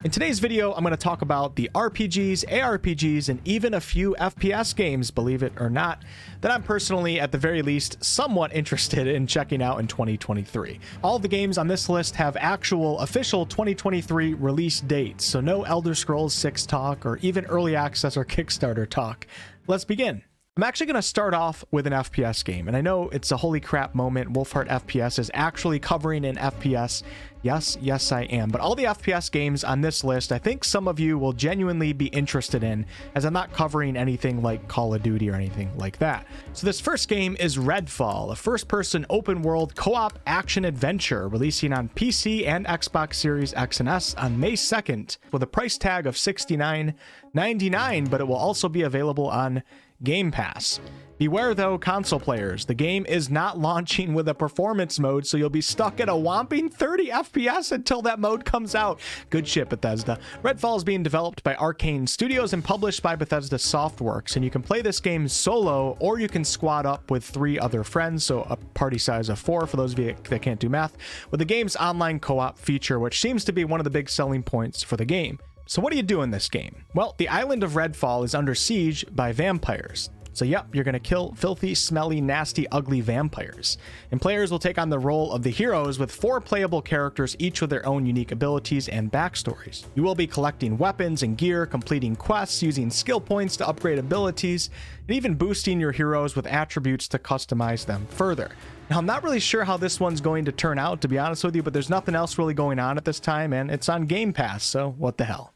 In today's video, I'm going to talk about the RPGs, ARPGs, and even a few FPS games, believe it or not, that I'm personally, at the very least, somewhat interested in checking out in 2023. All the games on this list have actual official 2023 release dates, so no Elder Scrolls 6 talk or even early access or Kickstarter talk. Let's begin. I'm actually going to start off with an FPS game, and I know it's a holy crap moment. WolfheartFPS is actually covering an FPS. Yes, I am. But all the FPS games on this list, I think some of you will genuinely be interested in, as I'm not covering anything like Call of Duty or anything like that. So this first game is Redfall, a first-person open-world co-op action-adventure releasing on PC and Xbox Series X and S on May 2nd with a price tag of $69.99, but it will also be available on Game Pass. Beware though, console players, the game is not launching with a performance mode, so you'll be stuck at a whopping 30 FPS until that mode comes out. Good shit, Bethesda. Redfall is being developed by Arcane Studios and published by Bethesda Softworks, and you can play this game solo, or you can squad up with 3 other friends, so a party size of 4 for those of you that can't do math, with the game's online co-op feature, which seems to be one of the big selling points for the game. So what do you do in this game? Well, the island of Redfall is under siege by vampires. So yep, you're going to kill filthy, smelly, nasty, ugly vampires. And players will take on the role of the heroes with 4 playable characters, each with their own unique abilities and backstories. You will be collecting weapons and gear, completing quests, using skill points to upgrade abilities, and even boosting your heroes with attributes to customize them further. Now, I'm not really sure how this one's going to turn out, to be honest with you, but there's nothing else really going on at this time, and it's on Game Pass, so what the hell.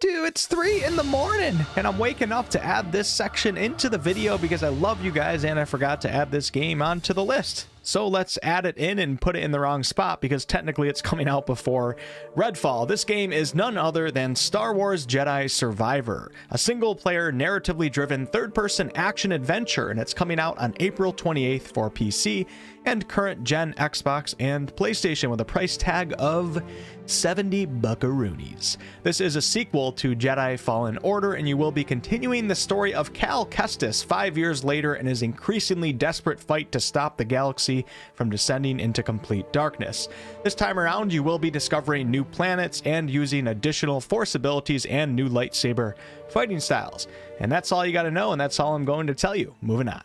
It's 3 in the morning and I'm waking up to add this section into the video because I love you guys and I forgot to add this game onto the list. So let's add it in and put it in the wrong spot because technically it's coming out before Redfall. This game is none other than Star Wars Jedi Survivor, a single-player, narratively driven third-person action-adventure, and it's coming out on April 28th for PC and current-gen Xbox and PlayStation with a price tag of 70 buckaroonies. This is a sequel to Jedi Fallen Order, and you will be continuing the story of Cal Kestis 5 years later in his increasingly desperate fight to stop the galaxy from descending into complete darkness. This time around, you will be discovering new planets and using additional Force abilities and new lightsaber fighting styles. And that's all you got to know, and that's all I'm going to tell you. Moving on.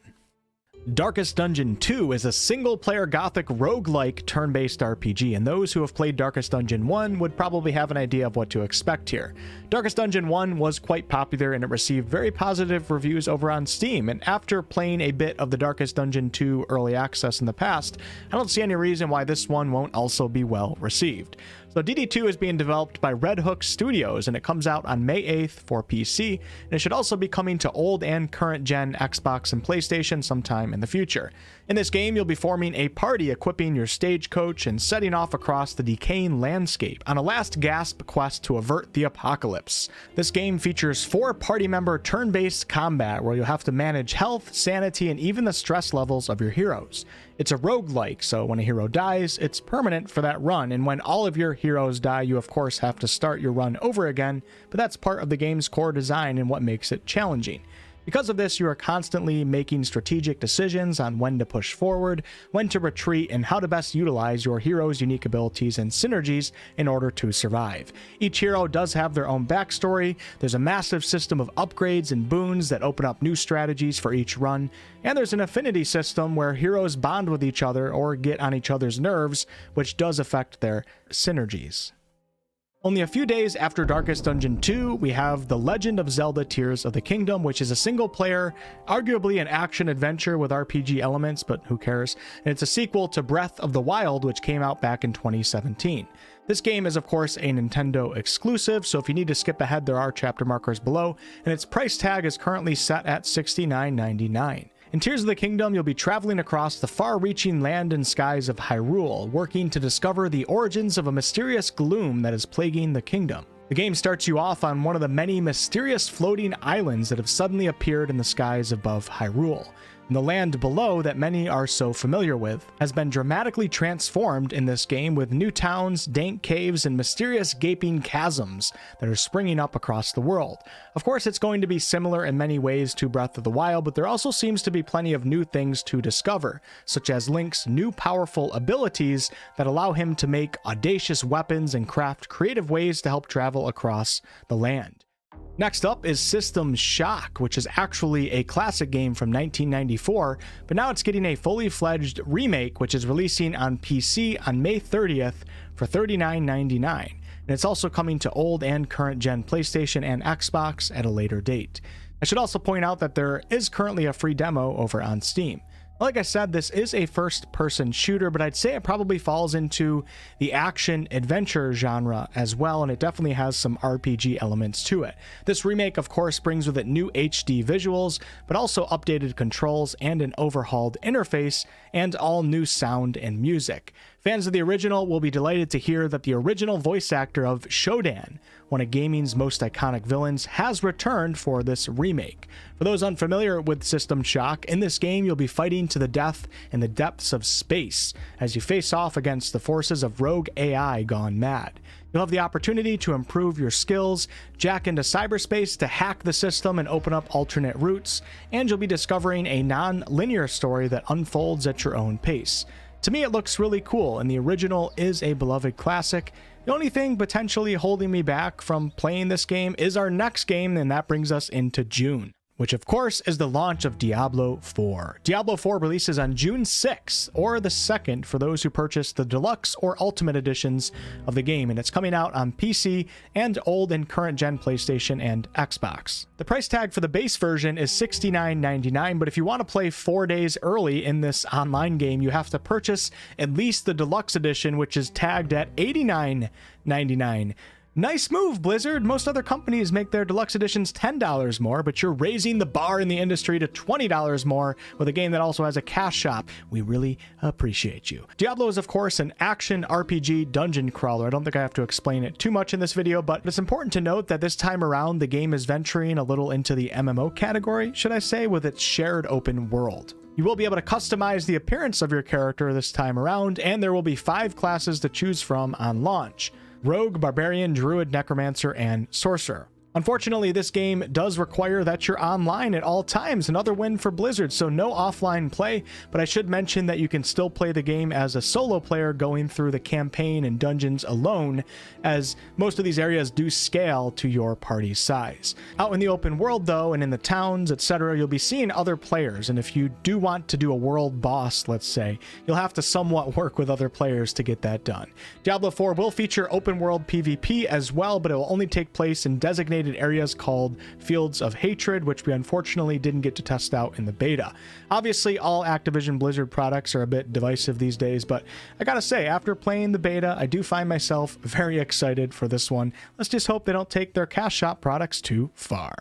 Darkest Dungeon 2 is a single-player gothic roguelike turn-based RPG, and those who have played Darkest Dungeon 1 would probably have an idea of what to expect here. Darkest Dungeon 1 was quite popular and it received very positive reviews over on Steam, and after playing a bit of the Darkest Dungeon 2 early access in the past, I don't see any reason why this one won't also be well received. So DD2 is being developed by Red Hook Studios, and it comes out on May 8th for PC, and it should also be coming to old and current gen Xbox and PlayStation sometime in the future. In this game, you'll be forming a party, equipping your stagecoach, and setting off across the decaying landscape on a last gasp quest to avert the apocalypse. This game features 4 party member turn-based combat where you'll have to manage health, sanity, and even the stress levels of your heroes. It's a roguelike, so when a hero dies, it's permanent for that run, and when all of your heroes die, you of course have to start your run over again, but that's part of the game's core design and what makes it challenging. Because of this, you are constantly making strategic decisions on when to push forward, when to retreat, and how to best utilize your hero's unique abilities and synergies in order to survive. Each hero does have their own backstory, there's a massive system of upgrades and boons that open up new strategies for each run, and there's an affinity system where heroes bond with each other or get on each other's nerves, which does affect their synergies. Only a few days after Darkest Dungeon 2, we have The Legend of Zelda Tears of the Kingdom, which is a single-player, arguably an action-adventure with RPG elements, but who cares? And it's a sequel to Breath of the Wild, which came out back in 2017. This game is, of course, a Nintendo exclusive, so if you need to skip ahead, there are chapter markers below, and its price tag is currently set at $69.99. In Tears of the Kingdom, you'll be traveling across the far-reaching land and skies of Hyrule, working to discover the origins of a mysterious gloom that is plaguing the kingdom. The game starts you off on one of the many mysterious floating islands that have suddenly appeared in the skies above Hyrule. The land below that many are so familiar with has been dramatically transformed in this game with new towns, dank caves, and mysterious gaping chasms that are springing up across the world. Of course, it's going to be similar in many ways to Breath of the Wild, but there also seems to be plenty of new things to discover, such as Link's new powerful abilities that allow him to make audacious weapons and craft creative ways to help travel across the land. Next up is System Shock, which is actually a classic game from 1994, but now it's getting a fully fledged remake, which is releasing on PC on May 30th for $39.99. And it's also coming to old and current gen PlayStation and Xbox at a later date. I should also point out that there is currently a free demo over on Steam. Like I said, this is a first-person shooter, but I'd say it probably falls into the action-adventure genre as well, and it definitely has some RPG elements to it. This remake, of course, brings with it new HD visuals, but also updated controls and an overhauled interface, and all new sound and music. Fans of the original will be delighted to hear that the original voice actor of Shodan, one of gaming's most iconic villains, has returned for this remake. For those unfamiliar with System Shock, in this game you'll be fighting to the death in the depths of space as you face off against the forces of rogue AI gone mad. You'll have the opportunity to improve your skills, jack into cyberspace to hack the system and open up alternate routes, and you'll be discovering a non-linear story that unfolds at your own pace. To me, it looks really cool, and the original is a beloved classic. The only thing potentially holding me back from playing this game is our next game, and that brings us into June, which of course is the launch of Diablo IV. Diablo IV releases on June 6th, or the 2nd for those who purchase the deluxe or ultimate editions of the game, and it's coming out on PC and old and current gen PlayStation and Xbox. The price tag for the base version is $69.99, but if you want to play 4 days early in this online game, you have to purchase at least the deluxe edition, which is tagged at $89.99. Nice move, Blizzard. Most other companies make their deluxe editions $10 more, but you're raising the bar in the industry to $20 more with a game that also has a cash shop. We really appreciate you. Diablo is, of course, an action RPG dungeon crawler. I don't think I have to explain it too much in this video, but it's important to note that this time around, the game is venturing a little into the MMO category, should I say, with its shared open world. You will be able to customize the appearance of your character this time around, and there will be 5 classes to choose from on launch: Rogue, Barbarian, Druid, Necromancer, and Sorcerer. Unfortunately, this game does require that you're online at all times, another win for Blizzard, so no offline play, but I should mention that you can still play the game as a solo player going through the campaign and dungeons alone, as most of these areas do scale to your party size. Out in the open world though, and in the towns, etc., you'll be seeing other players, and if you do want to do a world boss, let's say, you'll have to somewhat work with other players to get that done. Diablo IV will feature open world PvP as well, but it will only take place in designated areas called Fields of Hatred, which we unfortunately didn't get to test out in the beta. Obviously, all Activision Blizzard products are a bit divisive these days, but I gotta say, after playing the beta, I do find myself very excited for this one. Let's just hope they don't take their cash shop products too far.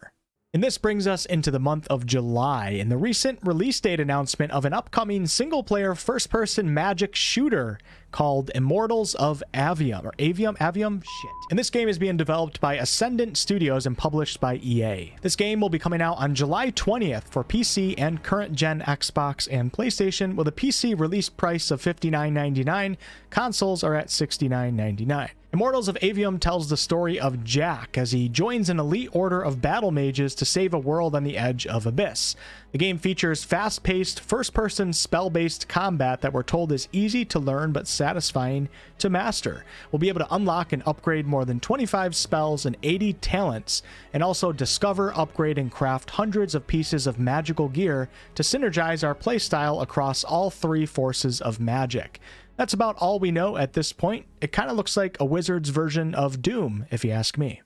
And this brings us into the month of July and the recent release date announcement of an upcoming single-player first-person magic shooter called Immortals of Aveum, or Aveum? Shit. And this game is being developed by Ascendant Studios and published by EA. This game will be coming out on July 20th for PC and current-gen Xbox and PlayStation, with a PC release price of $59.99. Consoles are at $69.99. Immortals of Aveum tells the story of Jack as he joins an elite order of battle mages to save a world on the edge of abyss. The game features fast-paced, first-person spell-based combat that we're told is easy to learn but satisfying to master. We'll be able to unlock and upgrade more than 25 spells and 80 talents, and also discover, upgrade, and craft hundreds of pieces of magical gear to synergize our playstyle across all 3 forces of magic. That's about all we know at this point. It kind of looks like a Wizards version of Doom, if you ask me.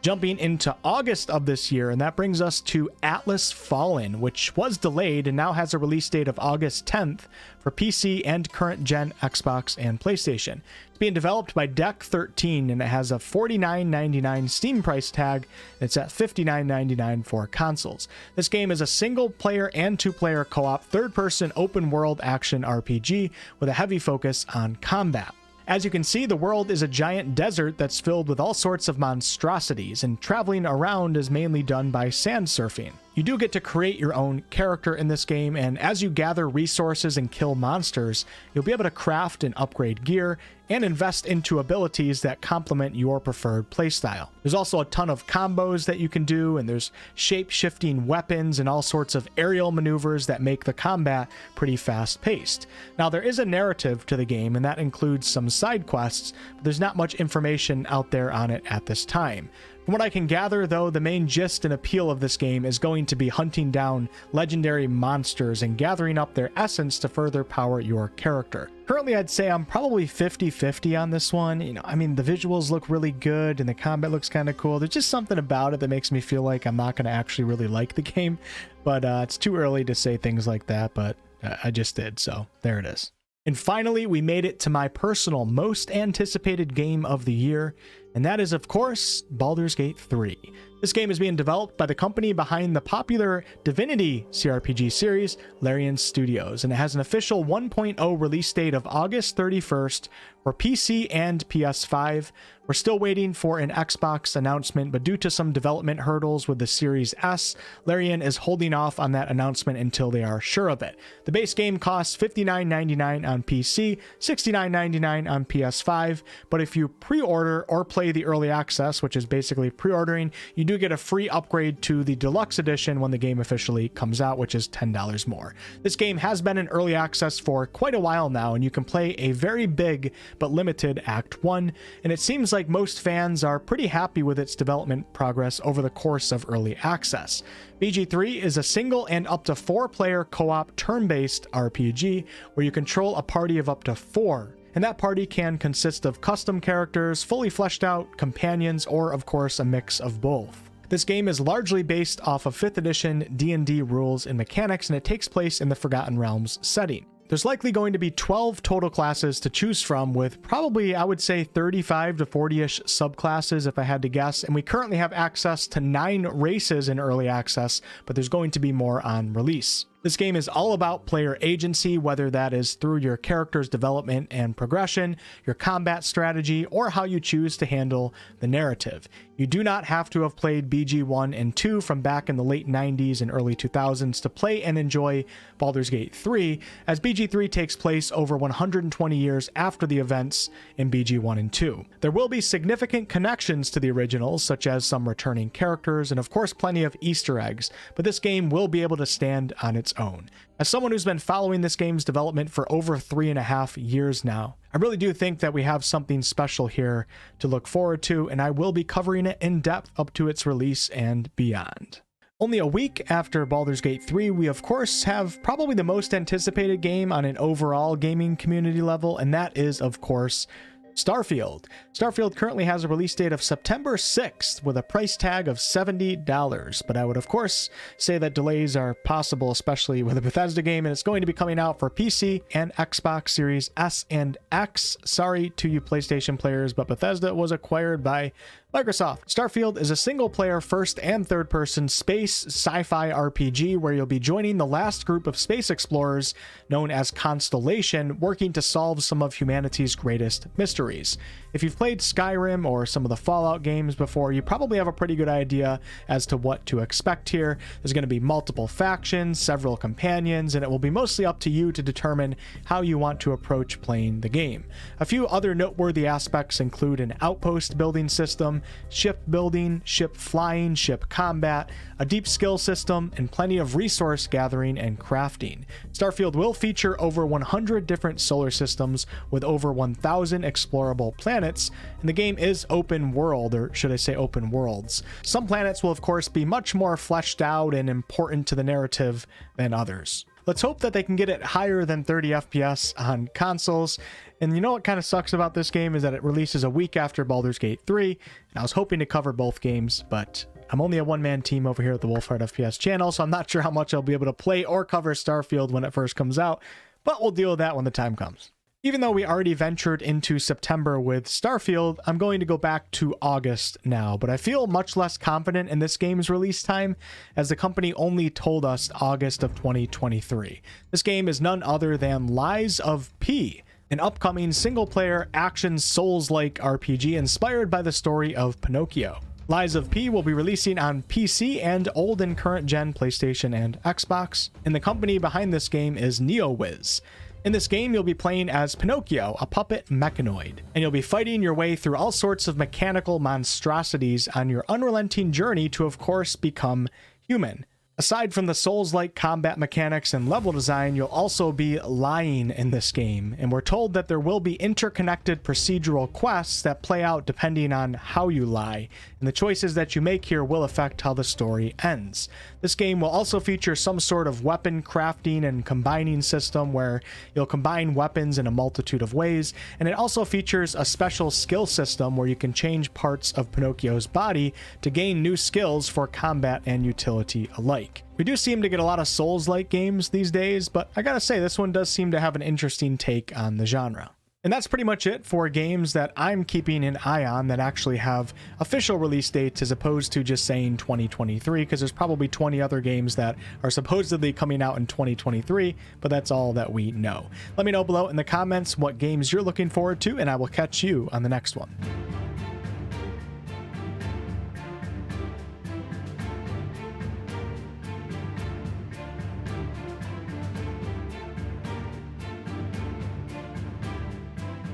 Jumping into August of this year, and that brings us to Atlas Fallen, which was delayed and now has a release date of August 10th for PC and current-gen Xbox and PlayStation. It's being developed by Deck 13, and it has a $49.99 Steam price tag, and it's at $59.99 for consoles. This game is a single-player and 2-player co-op third-person open-world action RPG with a heavy focus on combat. As you can see, the world is a giant desert that's filled with all sorts of monstrosities, and traveling around is mainly done by sand surfing. You do get to create your own character in this game, and as you gather resources and kill monsters, you'll be able to craft and upgrade gear and invest into abilities that complement your preferred playstyle. There's also a ton of combos that you can do, and there's shape-shifting weapons and all sorts of aerial maneuvers that make the combat pretty fast-paced. Now, there is a narrative to the game, and that includes some side quests, but there's not much information out there on it at this time. From what I can gather, though, the main gist and appeal of this game is going to be hunting down legendary monsters and gathering up their essence to further power your character. Currently, I'd say I'm probably 50-50 on this one. I mean, the visuals look really good and the combat looks kind of cool. There's just something about it that makes me feel like I'm not going to actually really like the game, but it's too early to say things like that, but I just did, so there it is. And finally, we made it to my personal most anticipated game of the year, and that is, of course, Baldur's Gate 3. This game is being developed by the company behind the popular Divinity CRPG series, Larian Studios, and it has an official 1.0 release date of August 31st for PC and PS5. We're still waiting for an Xbox announcement, but due to some development hurdles with the Series S, Larian is holding off on that announcement until they are sure of it. The base game costs $59.99 on PC, $69.99 on PS5, but if you pre-order or play the early access, which is basically pre-ordering, you do get a free upgrade to the deluxe edition when the game officially comes out, which is $10 more. This game has been in early access for quite a while now, and you can play a very big but limited Act 1, and it seems like most fans are pretty happy with its development progress over the course of early access. BG3 is a single and up to 4-player co-op turn-based RPG where you control a party of up to 4. And that party can consist of custom characters, fully fleshed out companions, or of course a mix of both. This game is largely based off of 5th edition D&D rules and mechanics, and it takes place in the Forgotten Realms setting. There's likely going to be 12 total classes to choose from, with probably, I would say, 35 to 40-ish subclasses if I had to guess, and we currently have access to 9 races in early access, but there's going to be more on release. This game is all about player agency, whether that is through your character's development and progression, your combat strategy, or how you choose to handle the narrative. You do not have to have played BG 1 and 2 from back in the late 90s and early 2000s to play and enjoy Baldur's Gate 3, as BG 3 takes place over 120 years after the events in BG 1 and 2. There will be significant connections to the originals, such as some returning characters and of course plenty of Easter eggs, but this game will be able to stand on its own. As someone who's been following this game's development for over 3.5 years now, I really do think that we have something special here to look forward to, and I will be covering it in depth up to its release and beyond. Only a week after Baldur's Gate 3, we of course have probably the most anticipated game on an overall gaming community level, and that is of course Starfield. Starfield currently has a release date of September 6th with a price tag of $70, but I would of course say that delays are possible, especially with a Bethesda game, and it's going to be coming out for PC and Xbox Series S and X. Sorry to you PlayStation players, but Bethesda was acquired by Microsoft. Starfield is a single-player first and third-person space sci-fi RPG where you'll be joining the last group of space explorers known as Constellation, working to solve some of humanity's greatest mysteries. If you've played Skyrim or some of the Fallout games before, you probably have a pretty good idea as to what to expect here. There's going to be multiple factions, several companions, and it will be mostly up to you to determine how you want to approach playing the game. A few other noteworthy aspects include an outpost building system, ship building, ship flying, ship combat, a deep skill system, and plenty of resource gathering and crafting. Starfield will feature over 100 different solar systems with over 1,000 explorable planets, and the game is open world, or should I say open worlds. Some planets will of course be much more fleshed out and important to the narrative than others. Let's hope that they can get it higher than 30 FPS on consoles. And you know what kind of sucks about this game is that it releases a week after Baldur's Gate 3. And I was hoping to cover both games, but I'm only a one-man team over here at the WolfheartFPS channel, so I'm not sure how much I'll be able to play or cover Starfield when it first comes out, but we'll deal with that when the time comes. Even though we already ventured into September with Starfield, I'm going to go back to August now, but I feel much less confident in this game's release time, as the company only told us August of 2023. This game is none other than Lies of P, an upcoming single-player action Souls-like RPG inspired by the story of Pinocchio. Lies of P will be releasing on PC and old and current gen PlayStation and Xbox, and the company behind this game is NeoWiz. In this game, you'll be playing as Pinocchio, a puppet mechanoid, and you'll be fighting your way through all sorts of mechanical monstrosities on your unrelenting journey to, of course, become human. Aside from the Souls-like combat mechanics and level design, you'll also be lying in this game, and we're told that there will be interconnected procedural quests that play out depending on how you lie, and the choices that you make here will affect how the story ends. This game will also feature some sort of weapon crafting and combining system where you'll combine weapons in a multitude of ways, and it also features a special skill system where you can change parts of Pinocchio's body to gain new skills for combat and utility alike. We do seem to get a lot of Souls-like games these days, but I gotta say, this one does seem to have an interesting take on the genre. And that's pretty much it for games that I'm keeping an eye on that actually have official release dates as opposed to just saying 2023, because there's probably 20 other games that are supposedly coming out in 2023, but that's all that we know. Let me know below in the comments what games you're looking forward to, and I will catch you on the next one.